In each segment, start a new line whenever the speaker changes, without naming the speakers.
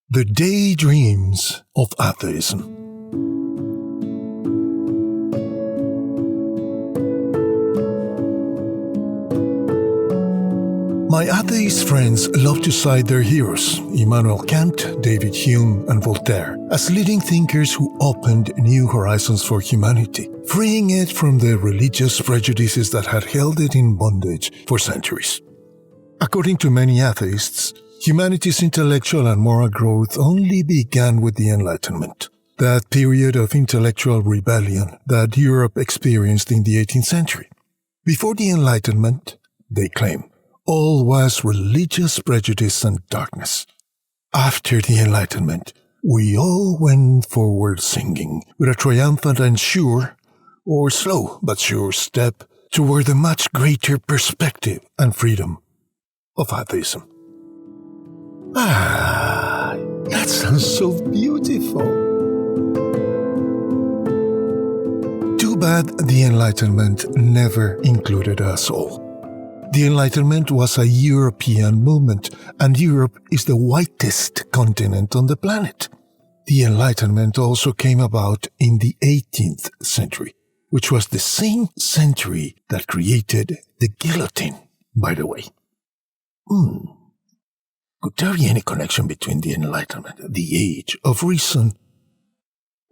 The Daydreams of Atheism. My atheist friends love to cite their heroes, Immanuel Kant, David Hume and Voltaire, as leading thinkers who opened new horizons for humanity, freeing it from the religious prejudices that had held it in bondage for centuries. According to many atheists, humanity's intellectual and moral growth only began with the Enlightenment, that period of intellectual rebellion that Europe experienced in the 18th century. Before the Enlightenment, they claim, all was religious prejudice and darkness. After the Enlightenment, we all went forward singing with a triumphant and sure, or slow but sure step toward the much greater perspective and freedom of atheism. That sounds so beautiful. Too bad the Enlightenment never included us all. The Enlightenment was a European movement, and Europe is the whitest continent on the planet. The Enlightenment also came about in the 18th century, which was the same century that created the guillotine, by the way. Could there be any connection between the Enlightenment, the Age of Reason,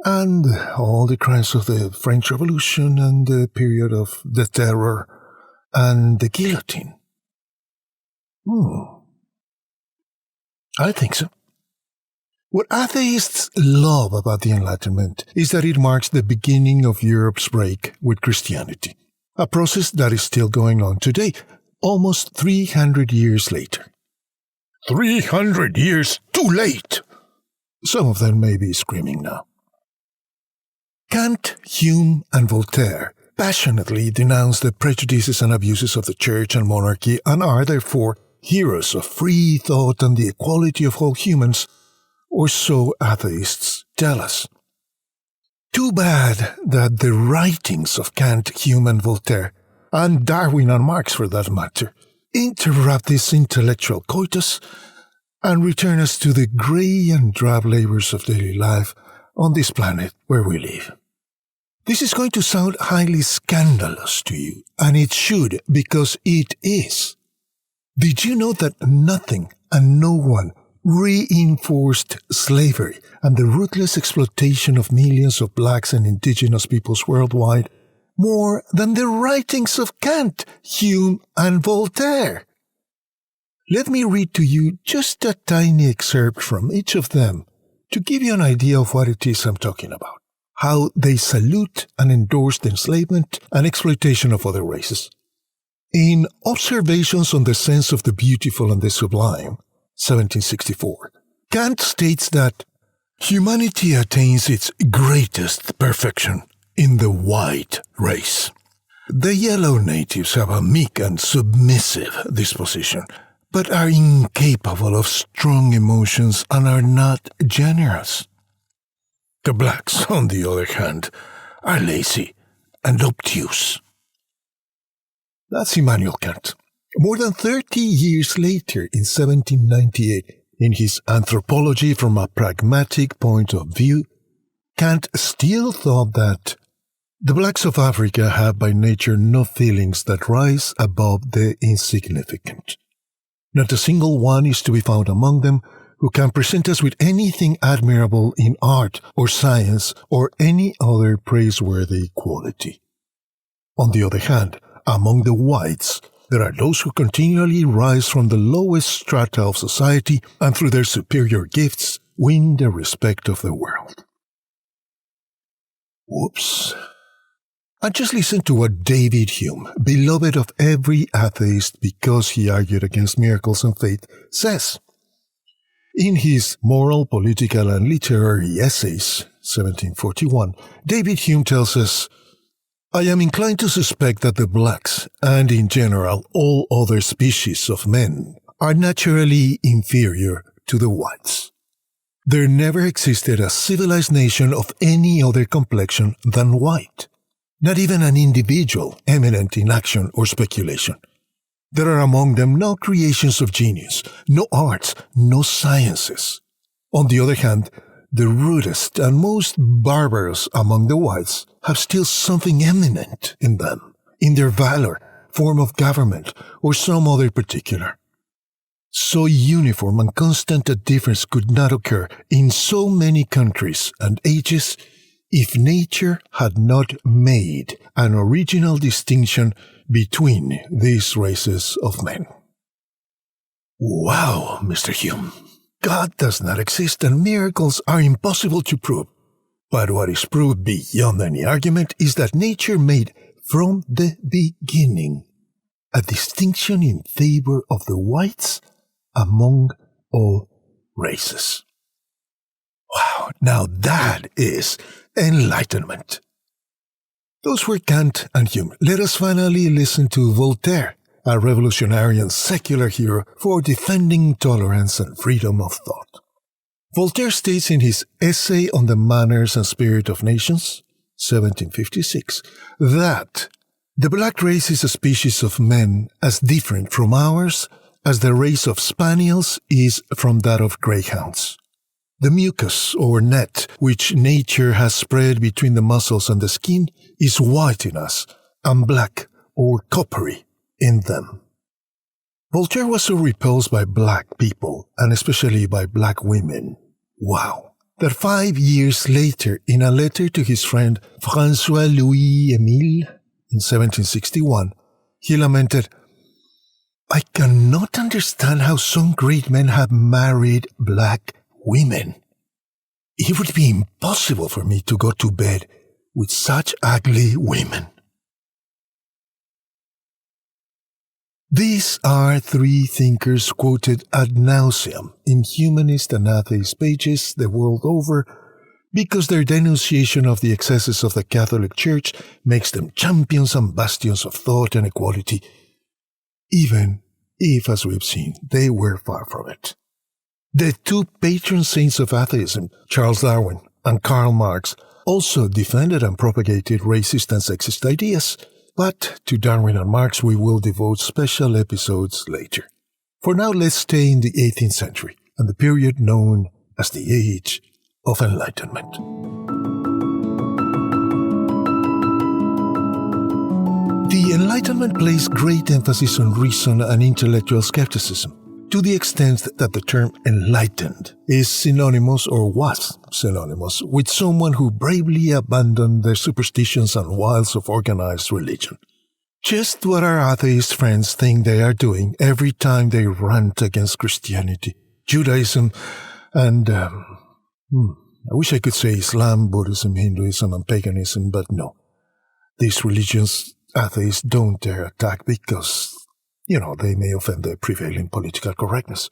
and all the crimes of the French Revolution and the period of the Terror and the guillotine? I think so. What atheists love about the Enlightenment is that it marks the beginning of Europe's break with Christianity, a process that is still going on today, almost 300 years later. 300 years too late! Some of them may be screaming now. Kant, Hume, and Voltaire passionately denounce the prejudices and abuses of the church and monarchy and are therefore heroes of free thought and the equality of all humans, or so atheists tell us. Too bad that the writings of Kant, Hume and Voltaire, and Darwin and Marx for that matter, interrupt this intellectual coitus and return us to the grey and drab labours of daily life on this planet where we live. This is going to sound highly scandalous to you, and it should, because it is. Did you know that nothing and no one reinforced slavery and the ruthless exploitation of millions of blacks and indigenous peoples worldwide more than the writings of Kant, Hume, and Voltaire? Let me read to you just a tiny excerpt from each of them to give you an idea of what it is I'm talking about. How they salute and endorse the enslavement and exploitation of other races. In Observations on the Sense of the Beautiful and the Sublime, 1764, Kant states that humanity attains its greatest perfection in the white race. The yellow natives have a meek and submissive disposition, but are incapable of strong emotions and are not generous. The blacks, on the other hand, are lazy and obtuse. That's Immanuel Kant. More than 30 years later, in 1798, in his Anthropology from a Pragmatic Point of View, Kant still thought that the blacks of Africa have by nature no feelings that rise above the insignificant. Not a single one is to be found among them who can present us with anything admirable in art or science or any other praiseworthy quality. On the other hand, among the whites, there are those who continually rise from the lowest strata of society and through their superior gifts win the respect of the world. Whoops. And just listen to what David Hume, beloved of every atheist because he argued against miracles and faith, says. In his Moral, Political and Literary Essays, 1741, David Hume tells us, I am inclined to suspect that the blacks, and in general all other species of men, are naturally inferior to the whites. There never existed a civilized nation of any other complexion than white, not even an individual eminent in action or speculation. There are among them no creations of genius, no arts, no sciences. On the other hand, the rudest and most barbarous among the whites have still something eminent in them, in their valor, form of government, or some other particular. So uniform and constant a difference could not occur in so many countries and ages if nature had not made an original distinction between these races of men. Wow, Mr. Hume. God does not exist and miracles are impossible to prove. But what is proved beyond any argument is that nature made from the beginning a distinction in favor of the whites among all races. Wow, now that is enlightenment. Those were Kant and Hume. Let us finally listen to Voltaire, a revolutionary and secular hero for defending tolerance and freedom of thought. Voltaire states in his Essay on the Manners and Spirit of Nations, 1756, that the black race is a species of men as different from ours as the race of spaniels is from that of greyhounds. The mucus or net which nature has spread between the muscles and the skin is white in us and black or coppery in them. Voltaire was so repulsed by black people, and especially by black women, that 5 years later, in a letter to his friend François-Louis Émile in 1761, he lamented, "I cannot understand how some great men have married black women. It would be impossible for me to go to bed with such ugly women." These are three thinkers quoted ad nauseam in humanist and atheist pages the world over because their denunciation of the excesses of the Catholic Church makes them champions and bastions of thought and equality, even if, as we've seen, they were far from it. The two patron saints of atheism, Charles Darwin and Karl Marx, also defended and propagated racist and sexist ideas, but to Darwin and Marx we will devote special episodes later. For now, let's stay in the 18th century and the period known as the Age of Enlightenment. The Enlightenment placed great emphasis on reason and intellectual skepticism, to the extent that the term enlightened is synonymous or was synonymous with someone who bravely abandoned their superstitions and wiles of organized religion. Just what our atheist friends think they are doing every time they rant against Christianity, Judaism, and, I wish I could say Islam, Buddhism, Hinduism, and paganism, but no. These religions atheists don't dare attack because they may offend the prevailing political correctness.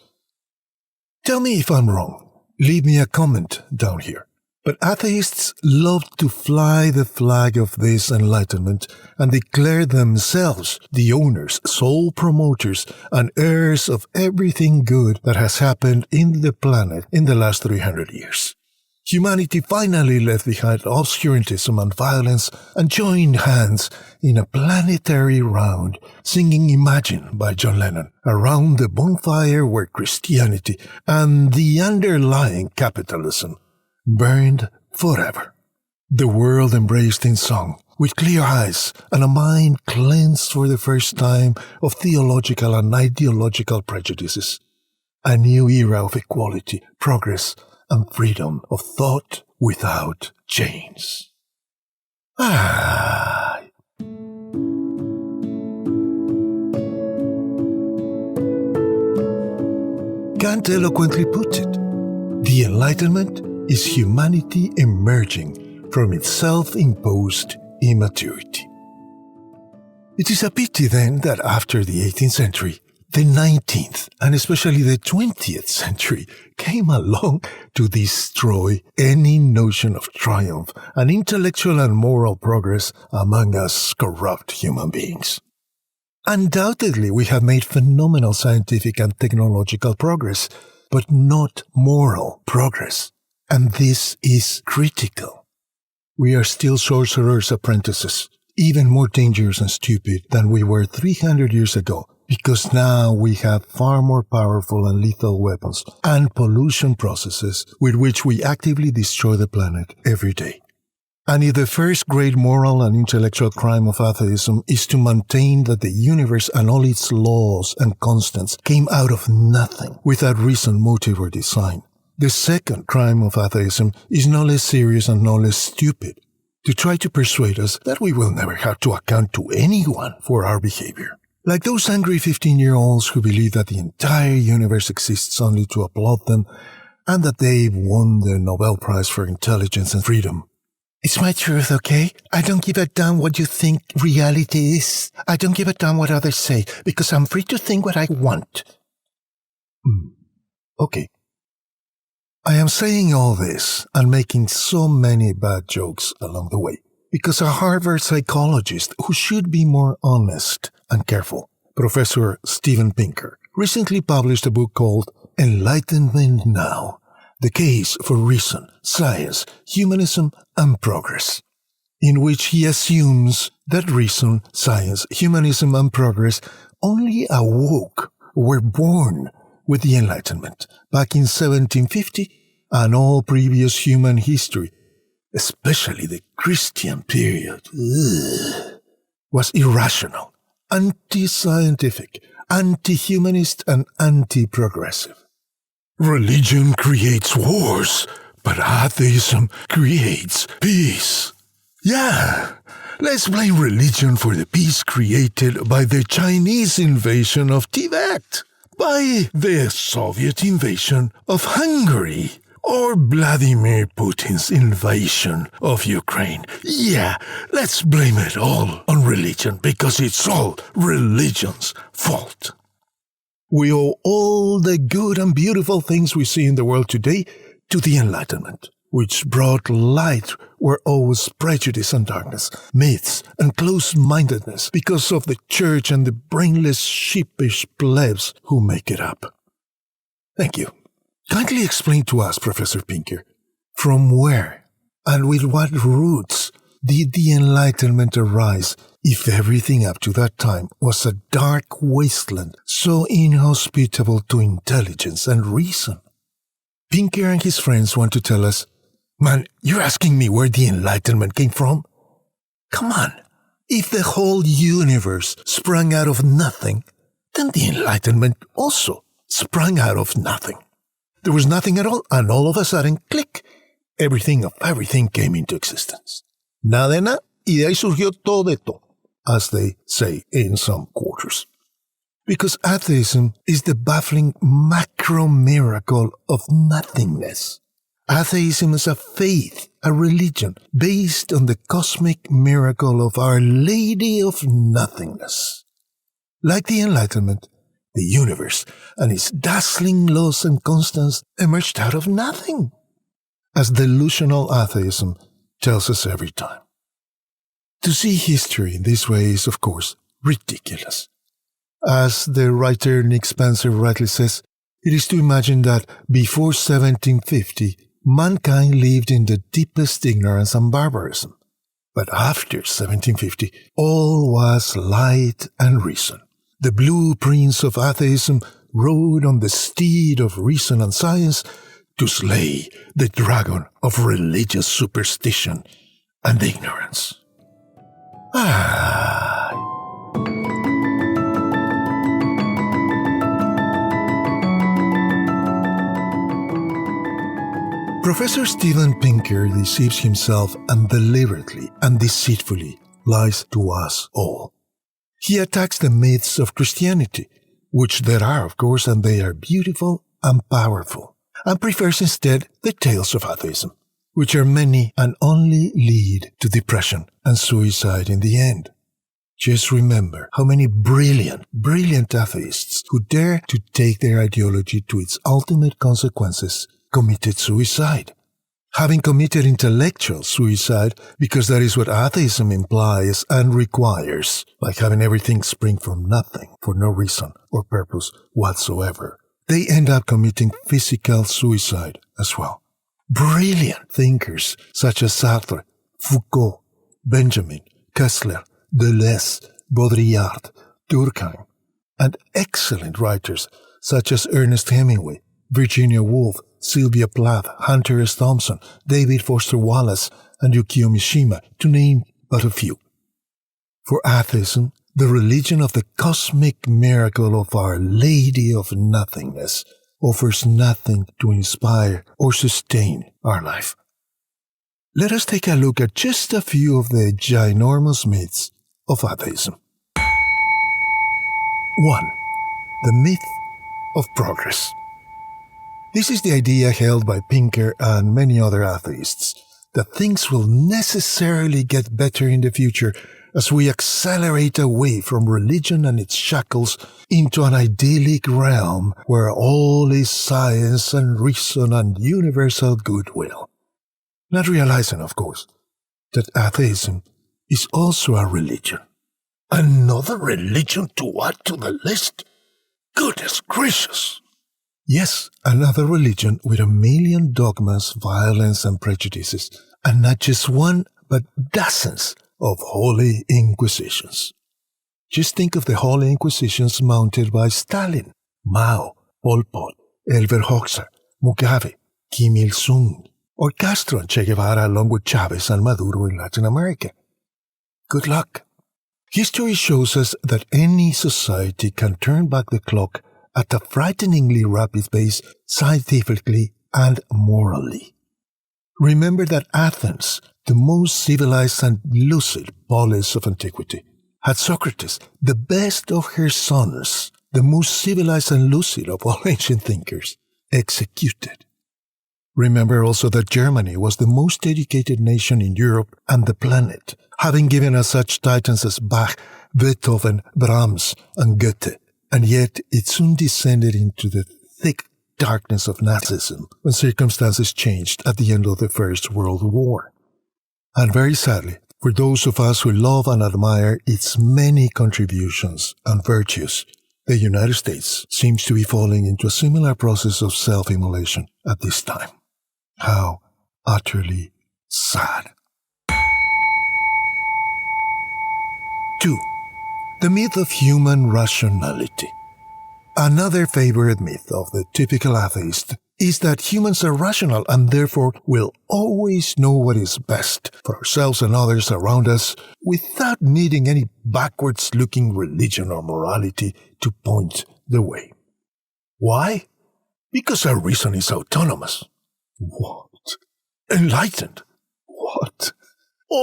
Tell me if I'm wrong. Leave me a comment down here. But atheists love to fly the flag of this enlightenment and declare themselves the owners, sole promoters, and heirs of everything good that has happened in the planet in the last 300 years. Humanity finally left behind obscurantism and violence and joined hands in a planetary round, singing Imagine by John Lennon, around the bonfire where Christianity and the underlying capitalism burned forever. The world embraced in song, with clear eyes and a mind cleansed for the first time of theological and ideological prejudices. A new era of equality, progress, and freedom of thought without chains. Kant eloquently put it, the Enlightenment is humanity emerging from its self-imposed immaturity. It is a pity then that after the 18th century, the 19th and especially the 20th century came along to destroy any notion of triumph and intellectual and moral progress among us corrupt human beings. Undoubtedly, we have made phenomenal scientific and technological progress, but not moral progress. And this is critical. We are still sorcerers' apprentices, even more dangerous and stupid than we were 300 years ago, Because now we have far more powerful and lethal weapons and pollution processes with which we actively destroy the planet every day. And if the first great moral and intellectual crime of atheism is to maintain that the universe and all its laws and constants came out of nothing without reason, motive, or design, the second crime of atheism is no less serious and no less stupid, to try to persuade us that we will never have to account to anyone for our behavior. Like those angry 15-year-olds who believe that the entire universe exists only to applaud them and that they've won the Nobel Prize for Intelligence and Freedom. It's my truth, okay? I don't give a damn what you think reality is. I don't give a damn what others say, because I'm free to think what I want. Okay. I am saying all this and making so many bad jokes along the way, because a Harvard psychologist who should be more honest and careful, Professor Steven Pinker, recently published a book called Enlightenment Now, The Case for Reason, Science, Humanism, and Progress, in which he assumes that reason, science, humanism, and progress only awoke, were born with the Enlightenment back in 1750, and all previous human history, especially the Christian period, was irrational, anti-scientific, anti-humanist, and anti-progressive. Religion creates wars, but atheism creates peace. Yeah, let's blame religion for the peace created by the Chinese invasion of Tibet, by the Soviet invasion of Hungary, or Vladimir Putin's invasion of Ukraine. Yeah, let's blame it all on religion, because it's all religion's fault. We owe all the good and beautiful things we see in the world today to the Enlightenment, which brought light where all was prejudice and darkness, myths and close-mindedness because of the church and the brainless, sheepish plebs who make it up. Thank you. Kindly explain to us, Professor Pinker, from where and with what roots did the Enlightenment arise if everything up to that time was a dark wasteland so inhospitable to intelligence and reason? Pinker and his friends want to tell us, man, you're asking me where the Enlightenment came from? Come on, if the whole universe sprang out of nothing, then the Enlightenment also sprang out of nothing. There was nothing at all, and all of a sudden, click, everything came into existence. Nada de nada, y de ahí surgió todo de todo, as they say in some quarters. Because atheism is the baffling macro-miracle of nothingness. Atheism is a faith, a religion, based on the cosmic miracle of Our Lady of Nothingness. Like the Enlightenment, the universe and its dazzling laws and constants emerged out of nothing, as delusional atheism tells us every time. To see history in this way is, of course, ridiculous. As the writer Nick Spencer rightly says, it is to imagine that before 1750, mankind lived in the deepest ignorance and barbarism. But after 1750, all was light and reason. The blue prince of atheism rode on the steed of reason and science to slay the dragon of religious superstition and ignorance. Professor Steven Pinker deceives himself and deliberately and deceitfully lies to us all. He attacks the myths of Christianity, which there are, of course, and they are beautiful and powerful, and prefers instead the tales of atheism, which are many and only lead to depression and suicide in the end. Just remember how many brilliant atheists who dare to take their ideology to its ultimate consequences committed suicide. Having committed intellectual suicide, because that is what atheism implies and requires, like having everything spring from nothing for no reason or purpose whatsoever, they end up committing physical suicide as well. Brilliant thinkers such as Sartre, Foucault, Benjamin, Kessler, Deleuze, Baudrillard, Durkheim, and excellent writers such as Ernest Hemingway, Virginia Woolf, Sylvia Plath, Hunter S. Thompson, David Foster Wallace, and Yukio Mishima, to name but a few. For atheism, the religion of the cosmic miracle of Our Lady of Nothingness, offers nothing to inspire or sustain our life. Let us take a look at just a few of the ginormous myths of atheism. 1. The myth of progress. This is the idea held by Pinker and many other atheists, that things will necessarily get better in the future as we accelerate away from religion and its shackles into an idyllic realm where all is science and reason and universal goodwill. Not realizing, of course, that atheism is also a religion. Another religion to add to the list? Goodness gracious! Yes, another religion with a million dogmas, violence, and prejudices, and not just one, but dozens of holy inquisitions. Just think of the holy inquisitions mounted by Stalin, Mao, Pol Pot, Enver Hoxha, Mugabe, Kim Il-sung, or Castro and Che Guevara along with Chavez and Maduro in Latin America. Good luck. History shows us that any society can turn back the clock at a frighteningly rapid pace scientifically and morally. Remember that Athens, the most civilized and lucid polis of antiquity, had Socrates, the best of her sons, the most civilized and lucid of all ancient thinkers, executed. Remember also that Germany was the most educated nation in Europe and the planet, having given us such titans as Bach, Beethoven, Brahms, and Goethe, and yet it soon descended into the thick darkness of Nazism when circumstances changed at the end of the First World War. And very sadly, for those of us who love and admire its many contributions and virtues, the United States seems to be falling into a similar process of self-immolation at this time. How utterly sad. 2. The myth of human rationality. Another favorite myth of the typical atheist is that humans are rational and therefore will always know what is best for ourselves and others around us without needing any backwards-looking religion or morality to point the way. Why? Because our reason is autonomous. What? Enlightened? What?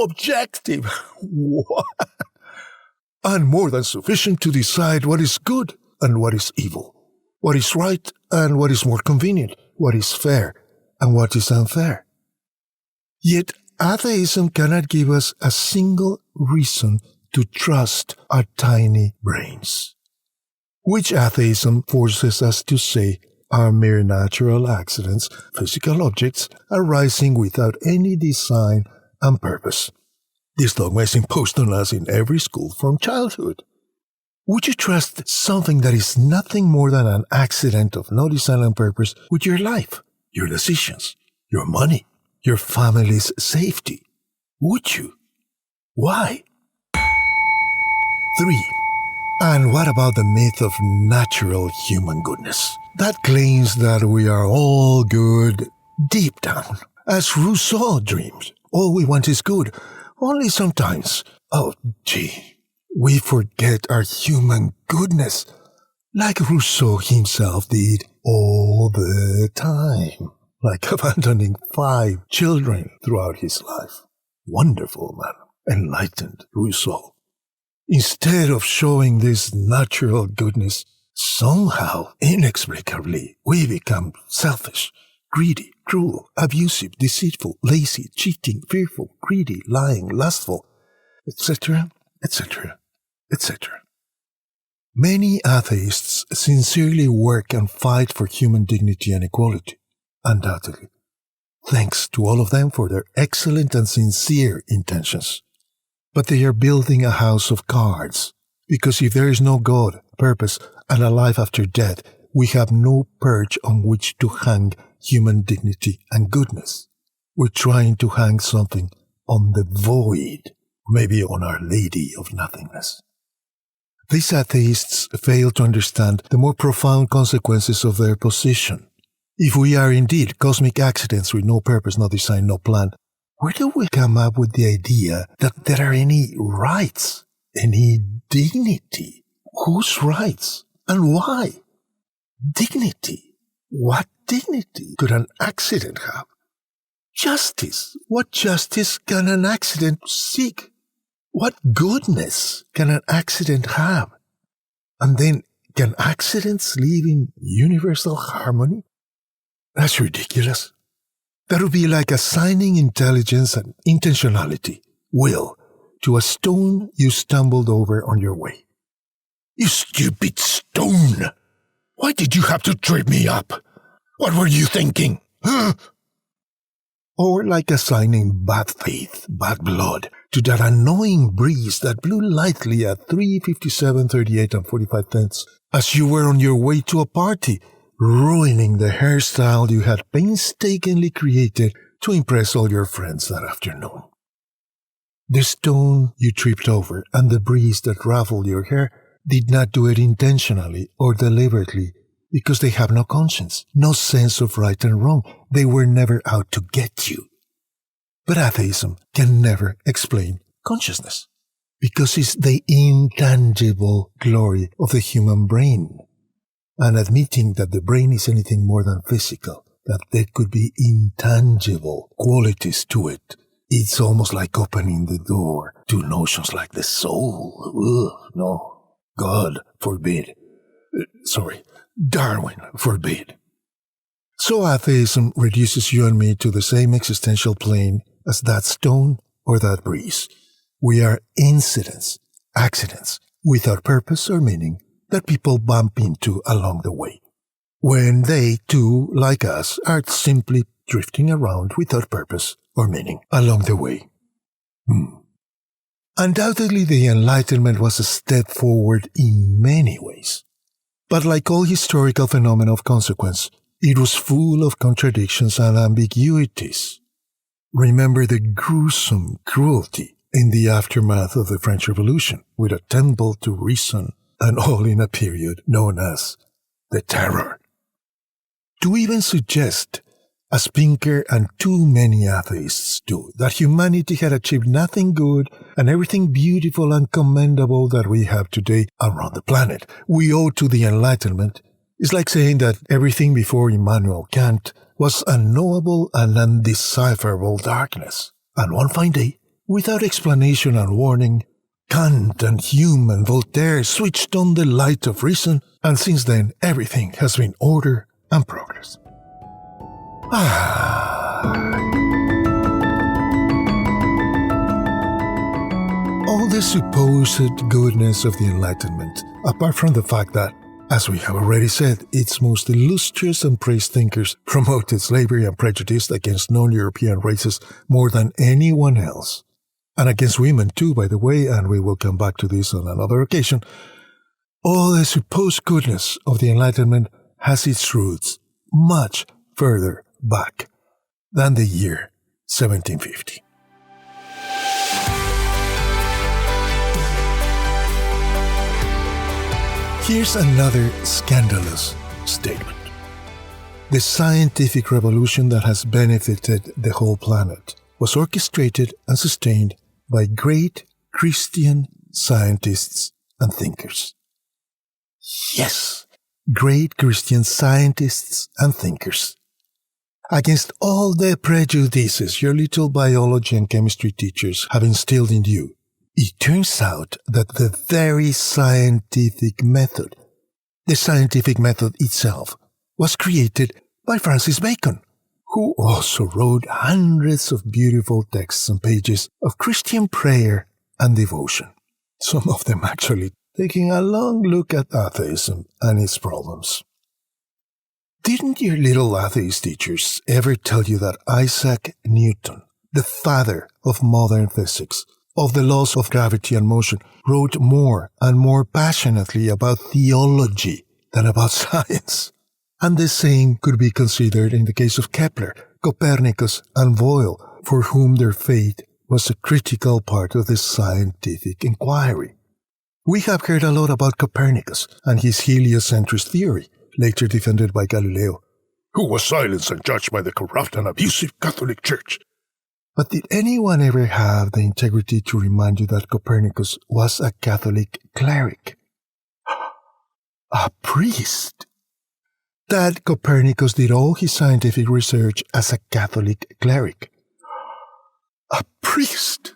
Objective? What? And more than sufficient to decide what is good and what is evil, what is right and what is more convenient, what is fair and what is unfair. Yet atheism cannot give us a single reason to trust our tiny brains, which atheism forces us to say are mere natural accidents, physical objects arising without any design and purpose. This dogma is imposed on us in every school from childhood. Would you trust something that is nothing more than an accident of no design and purpose with your life, your decisions, your money, your family's safety? Would you? Why? 3. And what about the myth of natural human goodness? That claims that we are all good deep down. As Rousseau dreams, all we want is good, only sometimes. Oh, gee, we forget our human goodness, like Rousseau himself did all the time, like abandoning 5 children throughout his life. Wonderful man, enlightened Rousseau. Instead of showing this natural goodness, somehow, inexplicably, we become selfish, greedy, cruel, abusive, deceitful, lazy, cheating, fearful, greedy, lying, lustful, etc., etc., etc. Many atheists sincerely work and fight for human dignity and equality, undoubtedly. Thanks to all of them for their excellent and sincere intentions. But they are building a house of cards, because if there is no God, purpose, and a life after death, we have no perch on which to hang human dignity and goodness. We're trying to hang something on the void, maybe on Our Lady of Nothingness. These atheists fail to understand the more profound consequences of their position. If we are indeed cosmic accidents with no purpose, no design, no plan, where do we come up with the idea that there are any rights, any dignity? Whose rights? And why? Dignity. What dignity could an accident have? Justice. What justice can an accident seek? What goodness can an accident have? And then, can accidents live in universal harmony? That's ridiculous. That would be like assigning intelligence and intentionality, will, to a stone you stumbled over on your way. You stupid stone! Why did you have to trip me up? What were you thinking? Huh? Or like assigning bad faith, bad blood, to that annoying breeze that blew lightly at 3:57:38 and 45 cents as you were on your way to a party, ruining the hairstyle you had painstakingly created to impress all your friends that afternoon. The stone you tripped over and the breeze that ruffled your hair did not do it intentionally or deliberately, because they have no conscience, no sense of right and wrong. They were never out to get you. But atheism can never explain consciousness, because it's the intangible glory of the human brain. And admitting that the brain is anything more than physical, that there could be intangible qualities to it, it's almost like opening the door to notions like the soul. Ugh, no, God forbid. Darwin forbid. So atheism reduces you and me to the same existential plane as that stone or that breeze. We are incidents, accidents, without purpose or meaning, that people bump into along the way, when they, too, like us, are simply drifting around without purpose or meaning along the way. Undoubtedly, the Enlightenment was a step forward in many ways. But like all historical phenomena of consequence, it was full of contradictions and ambiguities. Remember the gruesome cruelty in the aftermath of the French Revolution, with a temple to reason, and all in a period known as the Terror. To even suggest, as Pinker and too many atheists do, that humanity had achieved nothing good and everything beautiful and commendable that we have today around the planet we owe to the Enlightenment, is like saying that everything before Immanuel Kant was unknowable and undecipherable darkness. And one fine day, without explanation and warning, Kant and Hume and Voltaire switched on the light of reason, and since then everything has been order and progress. All the supposed goodness of the Enlightenment, apart from the fact that, as we have already said, its most illustrious and praised thinkers promoted slavery and prejudice against non-European races more than anyone else. And against women too, by the way, and we will come back to this on another occasion. All the supposed goodness of the Enlightenment has its roots much further back than the year 1750. Here's another scandalous statement. The scientific revolution that has benefited the whole planet was orchestrated and sustained by great Christian scientists and thinkers. Yes, great Christian scientists and thinkers. Against all the prejudices your little biology and chemistry teachers have instilled in you, it turns out that the very scientific method, the scientific method itself, was created by Francis Bacon, who also wrote hundreds of beautiful texts and pages of Christian prayer and devotion, some of them actually taking a long look at atheism and its problems. Didn't your little atheist teachers ever tell you that Isaac Newton, the father of modern physics, of the laws of gravity and motion, wrote more and more passionately about theology than about science? And the same could be considered in the case of Kepler, Copernicus, and Boyle, for whom their faith was a critical part of the scientific inquiry. We have heard a lot about Copernicus and his heliocentrist theory, later defended by Galileo, who was silenced and judged by the corrupt and abusive Catholic Church. But did anyone ever have the integrity to remind you that Copernicus was a Catholic cleric? A priest? That Copernicus did all his scientific research as a Catholic cleric? A priest?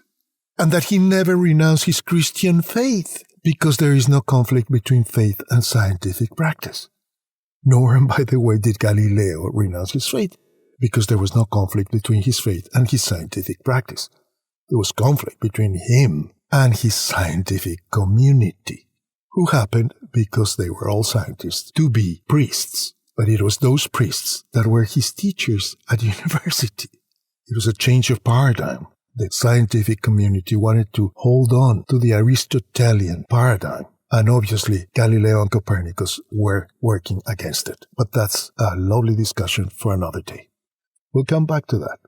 And that he never renounced his Christian faith, because there is no conflict between faith and scientific practice. Nor, by the way, did Galileo renounce his faith, because there was no conflict between his faith and his scientific practice. There was conflict between him and his scientific community, who happened, because they were all scientists, to be priests. But it was those priests that were his teachers at university. It was a change of paradigm. The scientific community wanted to hold on to the Aristotelian paradigm. And obviously, Galileo and Copernicus were working against it. But that's a lovely discussion for another day. We'll come back to that.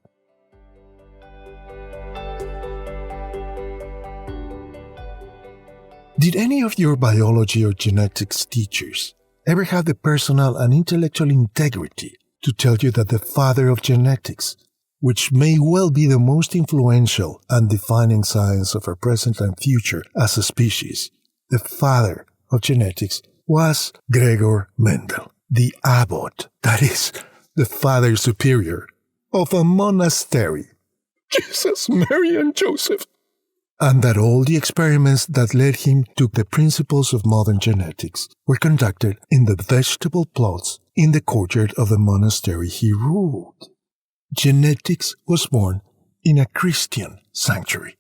Did any of your biology or genetics teachers ever have the personal and intellectual integrity to tell you that the father of genetics, which may well be the most influential and defining science of our present and future as a species, the father of genetics was Gregor Mendel, the abbot, that is, the father superior of a monastery, Jesus, Mary, and Joseph, and that all the experiments that led him to the principles of modern genetics were conducted in the vegetable plots in the courtyard of the monastery he ruled. Genetics was born in a Christian sanctuary.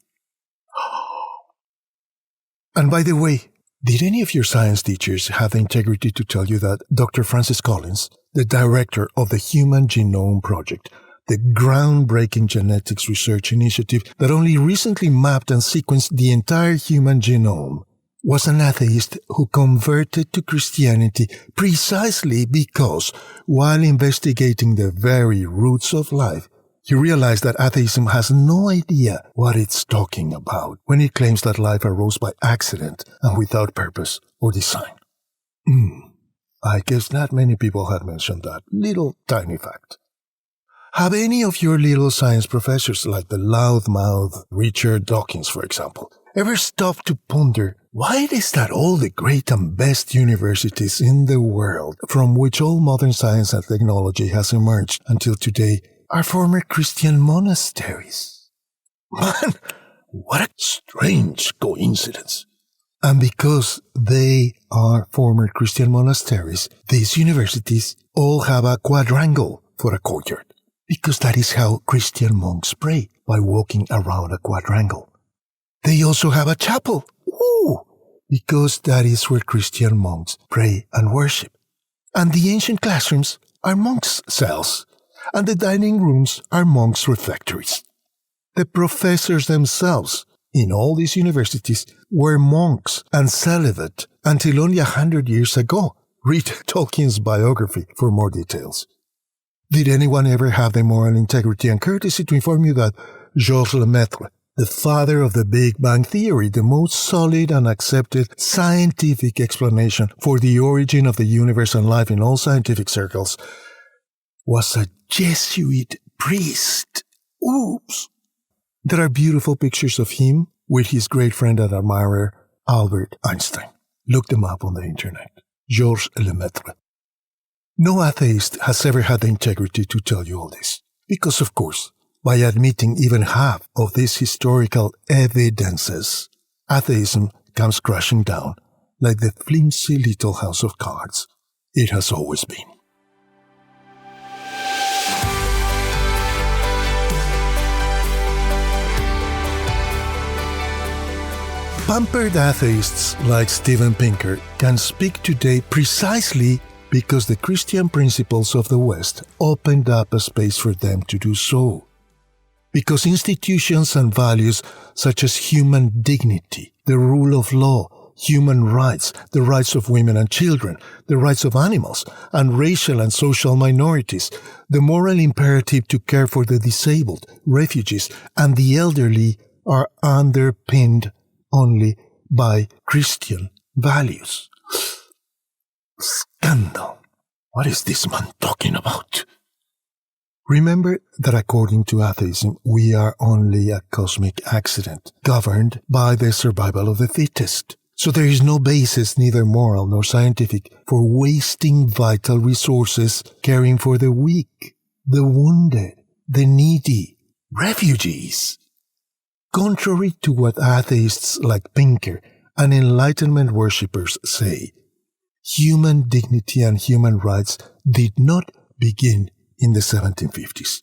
And by the way, did any of your science teachers have the integrity to tell you that Dr. Francis Collins, the director of the Human Genome Project, the groundbreaking genetics research initiative that only recently mapped and sequenced the entire human genome, was an atheist who converted to Christianity precisely because, while investigating the very roots of life, he realized that atheism has no idea what it's talking about when it claims that life arose by accident and without purpose or design. I guess not many people had mentioned that little tiny fact. Have any of your little science professors, like the loudmouth Richard Dawkins, for example, ever stopped to ponder why it is that all the great and best universities in the world, from which all modern science and technology has emerged until today, are former Christian monasteries? Man, what a strange coincidence. And because they are former Christian monasteries, these universities all have a quadrangle for a courtyard, because that is how Christian monks pray, by walking around a quadrangle. They also have a chapel, because that is where Christian monks pray and worship. And the ancient classrooms are monks' cells, and the dining rooms are monks' refectories. The professors themselves in all these universities were monks and celibate until only 100 years ago. Read Tolkien's biography for more details. Did anyone ever have the moral integrity and courtesy to inform you that Georges Lemaitre, the father of the Big Bang Theory, the most solid and accepted scientific explanation for the origin of the universe and life in all scientific circles, was a Jesuit priest? Oops! There are beautiful pictures of him with his great friend and admirer, Albert Einstein. Look them up on the internet. Georges Lemaitre. No atheist has ever had the integrity to tell you all this, because, of course, by admitting even half of these historical evidences, atheism comes crashing down like the flimsy little house of cards it has always been. Pampered atheists like Steven Pinker can speak today precisely because the Christian principles of the West opened up a space for them to do so. Because institutions and values such as human dignity, the rule of law, human rights, the rights of women and children, the rights of animals, and racial and social minorities, the moral imperative to care for the disabled, refugees, and the elderly are underpinned only by Christian values. Scandal! What is this man talking about? Remember that according to atheism, we are only a cosmic accident, governed by the survival of the fittest. So there is no basis, neither moral nor scientific, for wasting vital resources caring for the weak, the wounded, the needy, refugees. Contrary to what atheists like Pinker and Enlightenment worshippers say, human dignity and human rights did not begin in the 1750s.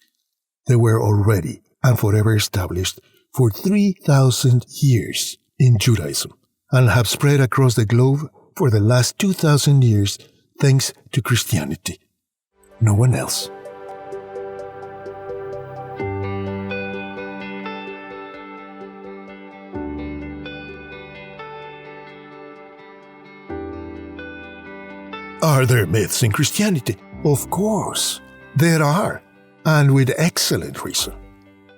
They were already and forever established for 3,000 years in Judaism and have spread across the globe for the last 2,000 years thanks to Christianity. No one else. Are there myths in Christianity? Of course, there are, and with excellent reason.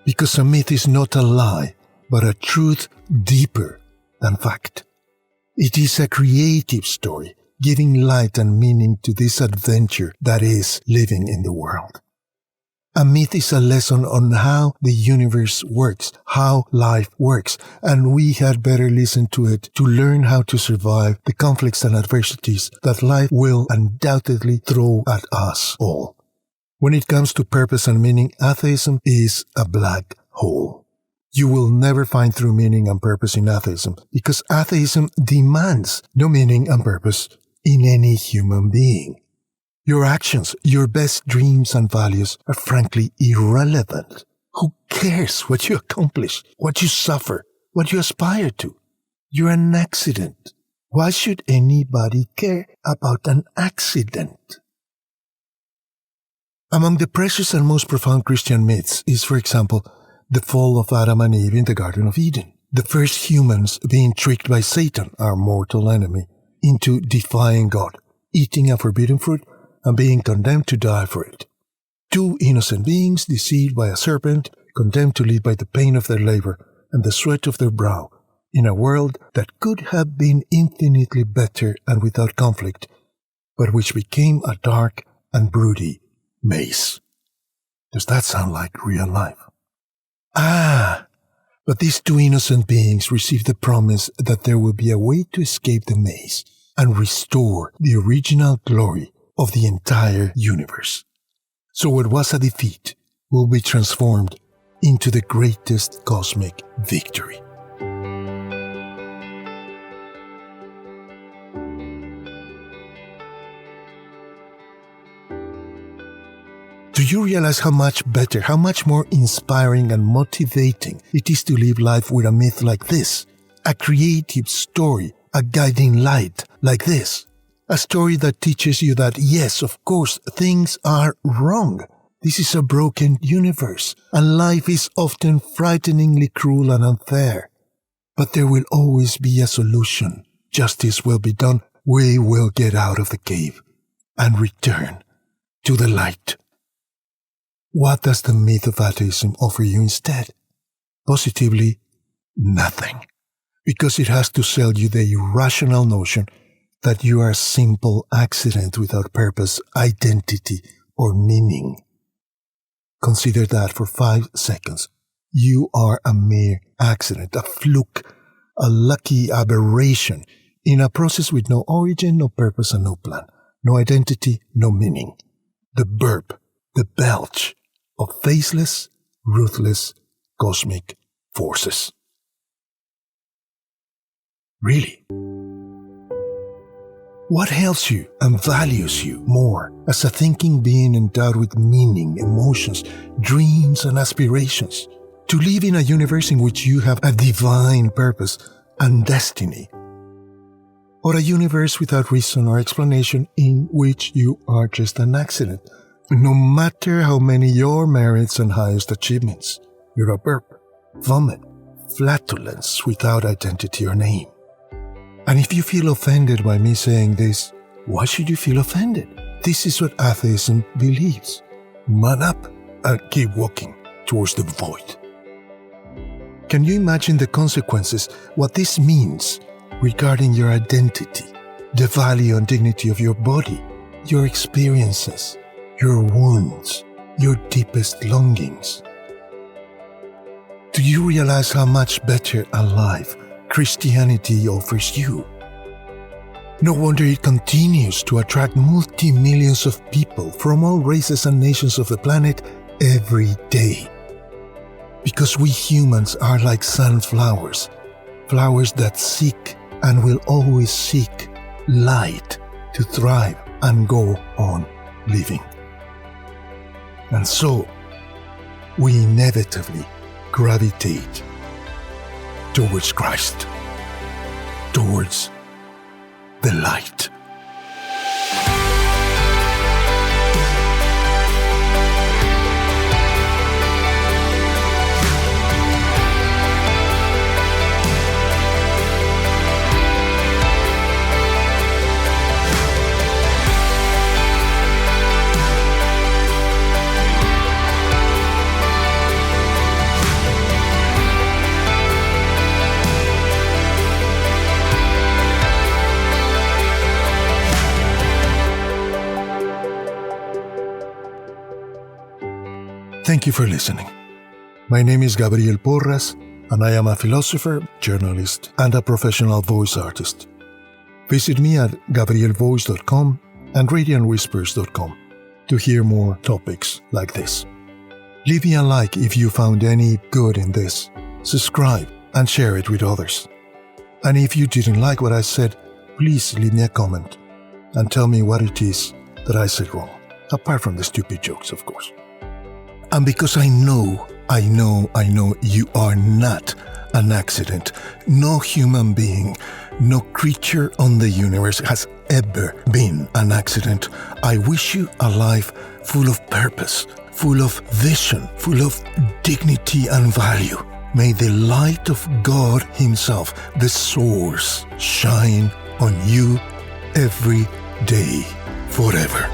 Because a myth is not a lie, but a truth deeper than fact. It is a creative story, giving light and meaning to this adventure that is living in the world. A myth is a lesson on how the universe works, how life works, and we had better listen to it to learn how to survive the conflicts and adversities that life will undoubtedly throw at us all. When it comes to purpose and meaning, atheism is a black hole. You will never find true meaning and purpose in atheism because atheism demands no meaning and purpose in any human being. Your actions, your best dreams and values are frankly irrelevant. Who cares what you accomplish, what you suffer, what you aspire to? You're an accident. Why should anybody care about an accident? Among the precious and most profound Christian myths is, for example, the fall of Adam and Eve in the Garden of Eden. The first humans being tricked by Satan, our mortal enemy, into defying God, eating a forbidden fruit, and being condemned to die for it. Two innocent beings deceived by a serpent, condemned to live by the pain of their labor and the sweat of their brow, in a world that could have been infinitely better and without conflict, but which became a dark and broody maze. Does that sound like real life? But these two innocent beings received the promise that there will be a way to escape the maze and restore the original glory of the entire universe. So what was a defeat will be transformed into the greatest cosmic victory. Do you realize how much better, how much more inspiring and motivating it is to live life with a myth like this? A creative story, a guiding light like this. A story that teaches you that, yes, of course, things are wrong. This is a broken universe, and life is often frighteningly cruel and unfair. But there will always be a solution. Justice will be done. We will get out of the cave and return to the light. What does the myth of atheism offer you instead? Positively, nothing. Because it has to sell you the irrational notion that you are a simple accident without purpose, identity, or meaning. Consider that for 5 seconds. You are a mere accident, a fluke, a lucky aberration in a process with no origin, no purpose, and no plan, no identity, no meaning. The burp, the belch of faceless, ruthless, cosmic forces. Really? What helps you and values you more as a thinking being endowed with meaning, emotions, dreams, and aspirations? To live in a universe in which you have a divine purpose and destiny? Or a universe without reason or explanation in which you are just an accident, no matter how many your merits and highest achievements? You're a burp, vomit, flatulence without identity or name. And if you feel offended by me saying this, why should you feel offended? This is what atheism believes. Man up and keep walking towards the void. Can you imagine the consequences, what this means regarding your identity, the value and dignity of your body, your experiences, your wounds, your deepest longings? Do you realize how much better a life Christianity offers you? No wonder it continues to attract multi-millions of people from all races and nations of the planet every day. Because we humans are like sunflowers, flowers that seek and will always seek light to thrive and go on living. And so, we inevitably gravitate towards Christ, towards the light. Thank you for listening. My name is Gabriel Porras, and I am a philosopher, journalist, and a professional voice artist. Visit me at gabrielvoice.com and radiantwhispers.com to hear more topics like this. Leave me a like if you found any good in this. Subscribe and share it with others. And if you didn't like what I said, please leave me a comment and tell me what it is that I said wrong, apart from the stupid jokes, of course. And because I know you are not an accident. No human being, no creature on the universe has ever been an accident. I wish you a life full of purpose, full of vision, full of dignity and value. May the light of God Himself, the source, shine on you every day, forever.